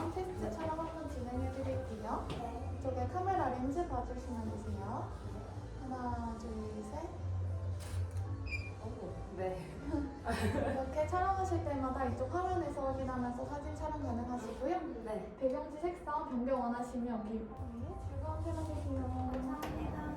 있고요. 테스트 촬영 한번 진행해 드릴게요. 이쪽에 카메라 렌즈 봐주시면 되세요. 하나, 둘, 셋. 네. 이렇게 촬영하실 때마다 이쪽 화면에서 확인하면서 사진 촬영 가능하시고요. 네. 배경지 색상 변경 원하시면 여기 즐거운 촬영 되세요. 감사합니다.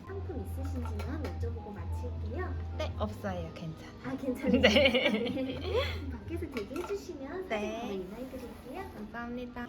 상품 있으신지만 여쭤보고 마칠게요. 네, 없어요. 괜찮아. 아, 괜찮으세요? 네. 밖에서 대기해주시면 사진 네. 바로 인화해드릴게요. 감사합니다.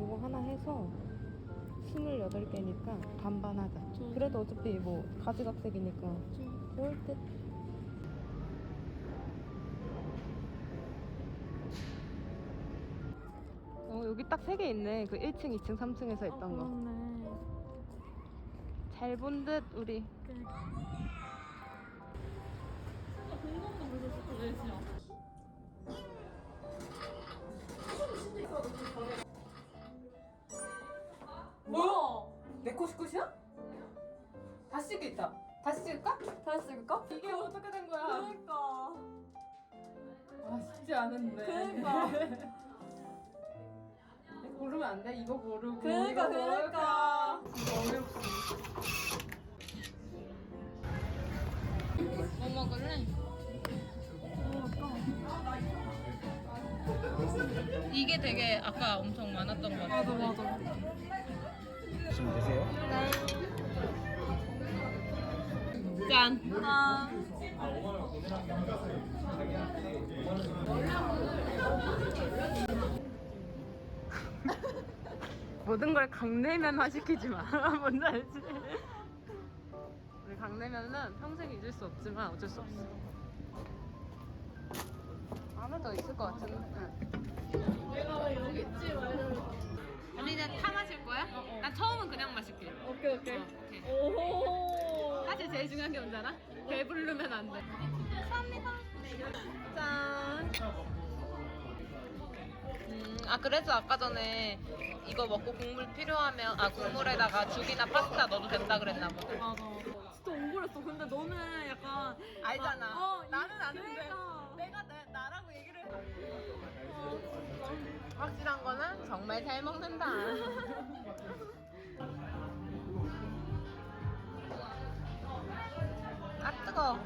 이거 하나 해서 28개니까 반반 하자. 그래도 어차피 뭐 가지각색이니까 좋을 듯. 여기 딱 3개 있네. 그 1층, 2층, 3층에서 했던 거. 그렇네. 잘 본 듯 우리. 뭐야? 내 코시코시야? 다시 찍겠다. 다시 찍을까? 다시 찍을까? 이게 어떻게 된 거야? 그러니까. 아 쉽지 않은데. 그러니까. 고르면 안 돼? 이거 고르고 그러니까, 이거 그러니까. 이거 어렵지. 뭐 먹을래? 이게 되게 아까 엄청 많았던 거 같아. 맞아. 드시면 되세요. 짠. 모든 걸 강냉면화 시키지 마. 뭔지 알지? 우리 강냉면은 평생 잊을 수 없지만 어쩔 수 없어. 하나 더 있을 것 같은데. 내가 왜 여기 있지? 언니는 타 마실 거야? 난 처음은 그냥 마실게. 오케이. 오케이. 오. 사실 제일 중요한 게 뭔지 알아? 배부르면 안 돼. 감사합니다. 짠. 그래서 아까 전에 이거 먹고 국물 필요하면 국물에다가 죽이나 파스타 넣어도 된다 그랬나 보다. 맞아. 진짜 억울했어. 근데 너는 약간 알잖아. 나는 아는데 그러니까. 내가 나라고 얘기를 확실한 거는 정말 잘 먹는다. 아 뜨거.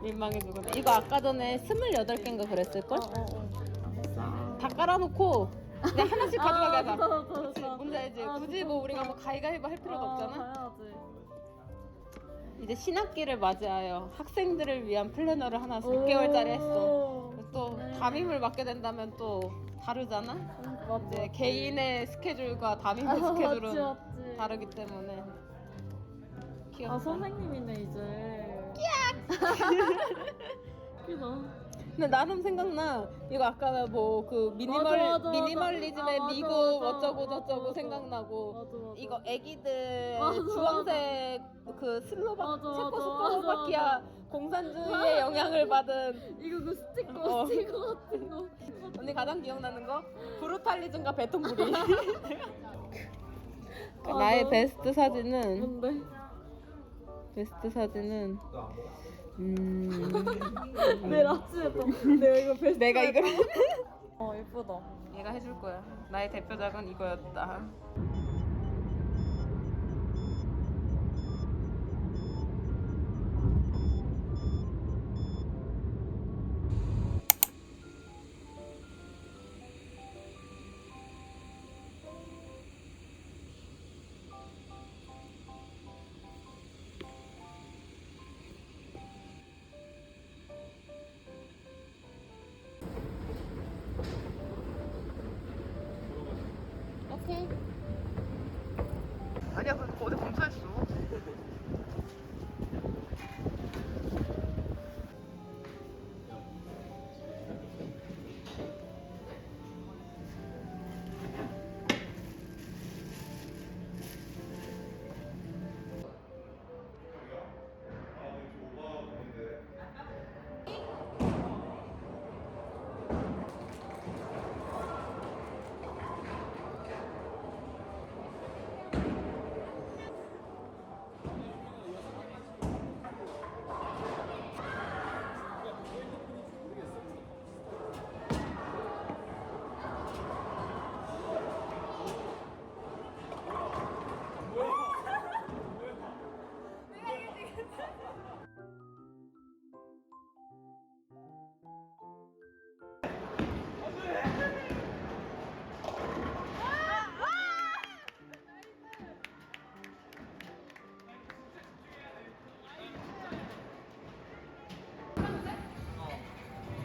민망해지거든. 이거 아까 전에 28개인가 그랬을걸? 다 깔아놓고 그냥 하나씩 가져가게 하자. 그치? 뭔지 알지? 굳이 뭐 우리가 뭐 가위가위보 할 필요도 없잖아. 이제 신학기를 맞이하여 학생들을 위한 플래너를 하나 6개월짜리 했어. 또 담임을 맡게 된다면 또 다르잖아? 이제 개인의 스케줄과 담임의 스케줄은 다르기 때문에 귀엽다. 선생님이네 이제. 웃기다. 근데 나름 생각나. 이거 아까 뭐 그 미니멀리즘의 맞아, 미국 맞아. 어쩌고 저쩌고 맞아. 생각나고 맞아. 이거 애기들 맞아, 주황색 그 맞아, 체코스로바키아 공산주의의 영향을 받은 이거 그 스티커 같은 거. 언니 가장 기억나는 거? 브루탈리즘과 배통부리. 나의 베스트 사진은 뭔데? 내 라츠에도 내가 이거 베스트. 내가 이걸 예쁘다. 얘가 해줄 거야. 나의 대표작은 이거였다. 오케이. 아니야, 그 어디 검사했어.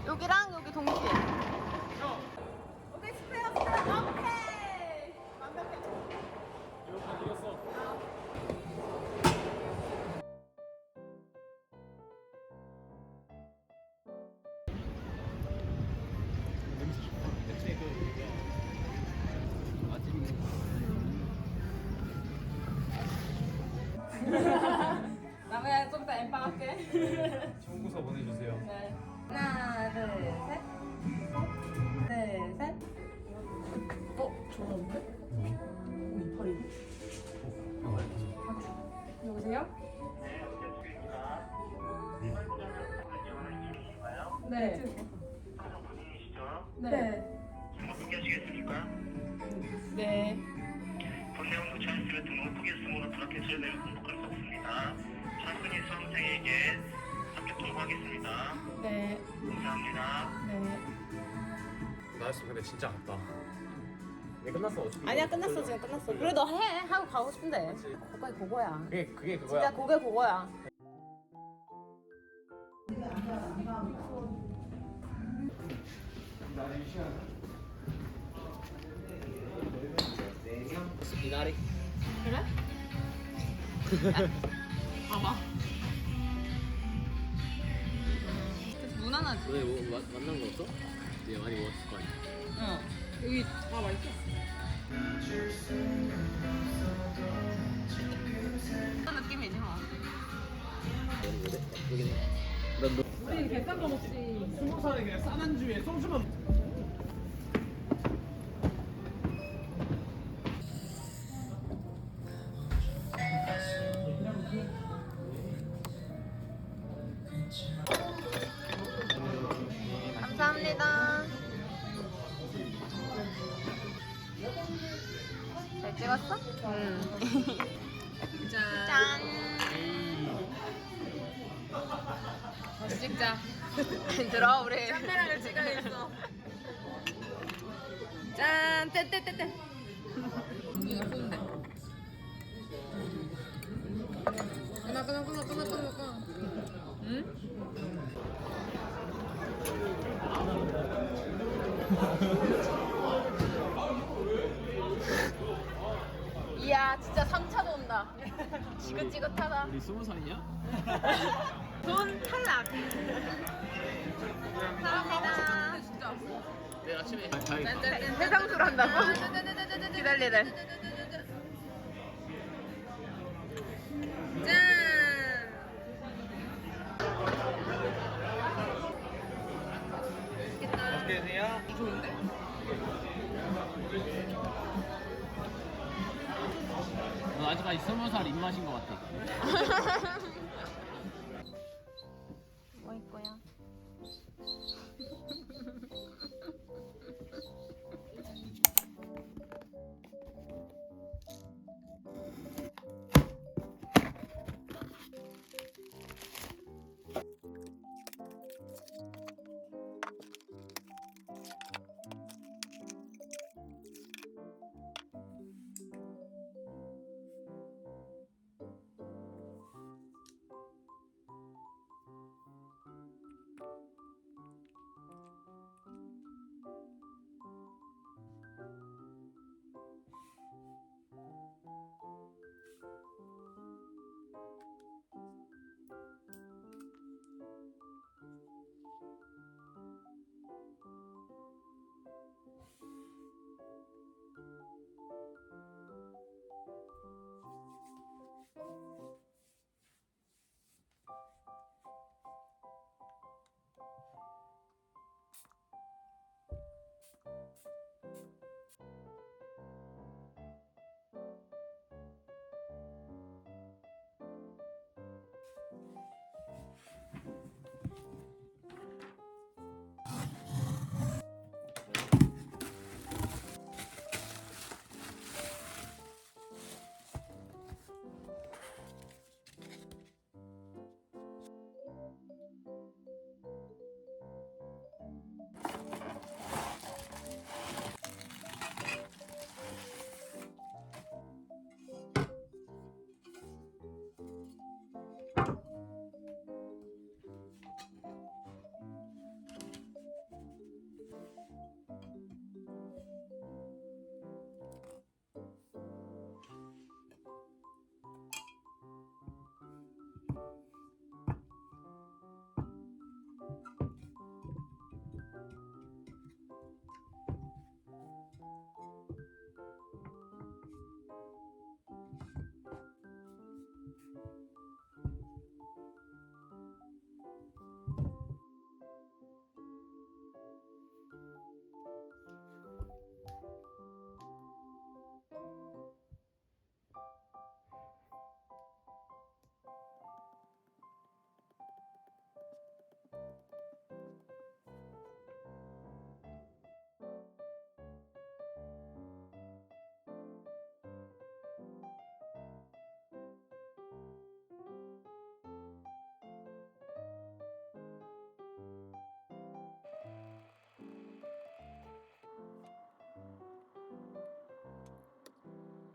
여기랑 여기 동시에. 오케이, 스페어. 오케이. 완벽해. 이겼어. 냄새 좋다. 냄새 나무야 좀 이따 엠빵 할게. 청구서 보내주세요. 네. 하나, 둘, 셋. 둘, 셋. 좋은데? 여보세요? 네. 분이시죠? 네. 등록 포기하시겠습니까? 네. 본 내용 도착했으면 등록을 포기했으므로 브라켓을 내려 등록할 수 없습니다. 차근히 수험생에게 합격 통보하겠습니다. 네. 감사합니다. 네. 나였으면 근데 진짜 아깝다. 이게 끝났어 어차피. 아니야, 끝났어. 지금 끝났어. 그래도 해. 하고 가고 싶은데. 그거야, 그거야. 그게 그거야. 진짜 그게 그거야. 미나리. 그래? 봐봐. 무난하지? 왜 만난 거 없어? 얘 많이 먹었을 거 아니야. 응. 여기 다 맛있어. 그런 느낌이지 뭐. 너는 왜? 나쁘긴 해. 난 너. 우리 비싼 거 먹지. 20살에 그냥 싼 안주에 소주만. 감사합니다. 잘 찍었어? 응. 짠. 다시 찍자. 들어 우리. 카메라를 찍어야겠어. 짠, 떼떼떼떼. 이거 쏘는데. 끊어. 응? 이야, 진짜 3차도 온다. 지긋지긋하다. 우리 20살이냐? 돈 탈락. 사랑합니다. 진짜. 내일 아침에 다행이다. 해상술 한다고? 기다리래. 짠. 맛있게 드세요. 좋은데? 너 아직까지 20살 입맛인 것 같아.